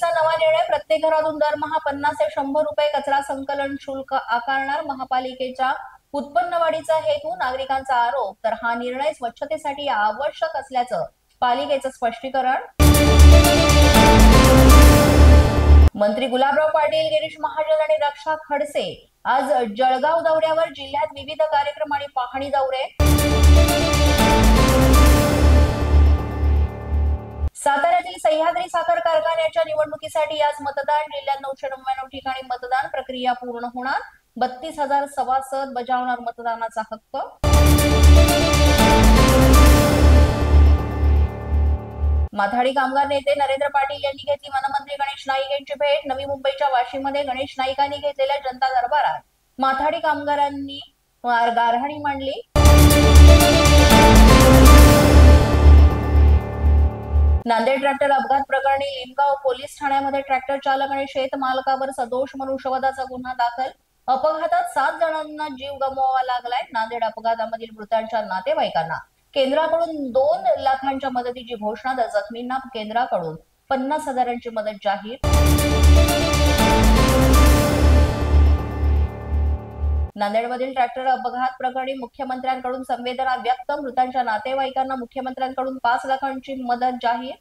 महापालिकेचा नवा निर्णय, प्रत्येक घरातून दरमहा 50 ते 100 रुपये कचरा संकलन शुल्क आकारणार महापालिकेच्या उत्पन्न वाढीचा हेतू, नागरिकांचा आरोप. तर हा निर्णय स्वच्छतेसाठी आवश्यक असल्याचं पालिकेचं स्पष्टीकरण. मंत्री गुलाबराव पाटील, गिरीश महाजन आणि रक्षा खडसे आज जळगाव दौऱ्यावर. जिल्ह्यात विविध कार्यक्रम आणि पाहणी दौरे. साताऱ्यातील सह्याद्री साखर कारखान्याच्या निवडणुकीसाठी आज मतदान. जिल्ह्यात 999 ठिकाणी मतदान प्रक्रिया पूर्ण होणार. 32,000 सभासद बजावणार मतदानाचा हक्क. माथाडी कामगार नेते नरेंद्र पाटील यांनी घेतली वनमंत्री गणेश नाईक यांची भेट. नवी मुंबईच्या वाशीमध्ये गणेश नाईकांनी घेतलेल्या जनता दरबारात माथाडी कामगारांनी गाऱ्हाणी मांडली. नांदेड ट्रॅक्टर अपघात प्रकरणी लिंबगाव पोलीस ठाण्यामध्ये ट्रॅक्टर चालक आणि शेत मालकावर सदोष मनुष्यवधाचा गुन्हा दाखल. अपघातात 7 जणांना जीव गमवावा लागलाय. नांदेड अपघातामधील मृतांच्या नातेवाईकांना केंद्राकडून 2 लाखांच्या मदतीची घोषणा. तर जखमींना केंद्राकडून 50,000ची मदत जाहीर. नांदेडमधील ट्रॅक्टर अपघात प्रकरणी मुख्यमंत्र्यांकडून संवेदना व्यक्त. मृतांच्या नातेवाईकांना मुख्यमंत्र्यांकडून 5 लाखांची मदत जाहीर.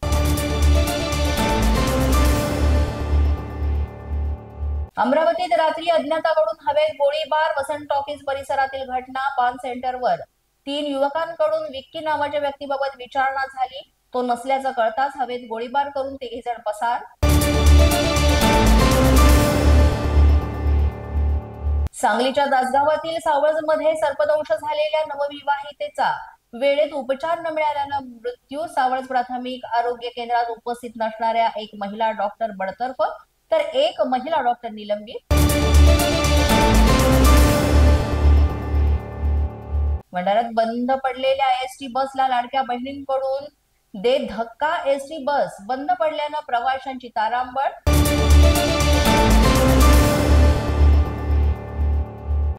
अमरावतीत रात्री अज्ञाताकडून हवेत गोळीबार. वसंत टॉकीज परिसरातील घटना. पान सेंटरवर 3 युवकांकडून विक्की नावाच्या व्यक्तीबाबत विचारणा झाली. तो नसल्याचं कळताच हवेत गोळीबार करून 3 जण पसार. सांगलीच्या दासगावातील सावळजमध्ये सर्पदंश झालेल्या नवविवाहितेचा वेळेत उपचार न मिळाल्यानं मृत्यू. सावळज प्राथमिक आरोग्य केंद्रात उपस्थित नसणाऱ्या 1 महिला डॉक्टर बडतर्फ, तर 1 महिला डॉक्टर निलंबित. भंडाऱ्यात बंद पडलेल्या एसटी बसला लाडक्या बहिणींकडून देत धक्का. एसटी बस बंद पडल्यानं प्रवाशांची तारांबळ.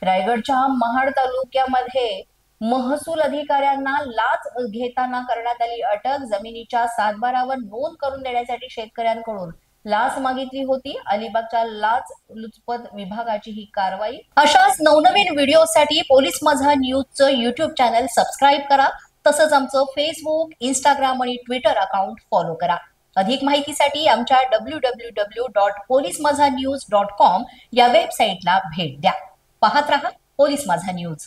रायगडच्या महाड तालुक्यामध्ये महसूल अधिकाऱ्यांना लाच घेताना करण्यात आली अटक. जमिनीच्या सातबारावर नोंद करून देण्यासाठी शेतकऱ्यांकडून लाच मागितली होती. अलिबागच्या लाचलुचपत विभागाची ही कारवाई. अशाच नवनवीन व्हिडिओसाठी पोलीस माझा न्यूजचं युट्यूब चॅनल सबस्क्राईब करा. तसंच आमचं फेसबुक, इंस्टाग्राम आणि ट्विटर अकाउंट फॉलो करा. अधिक माहितीसाठी आमच्या www.polismazhanews.com या वेबसाईटला भेट द्या. पाहत रहा पोलीस माझा न्यूज.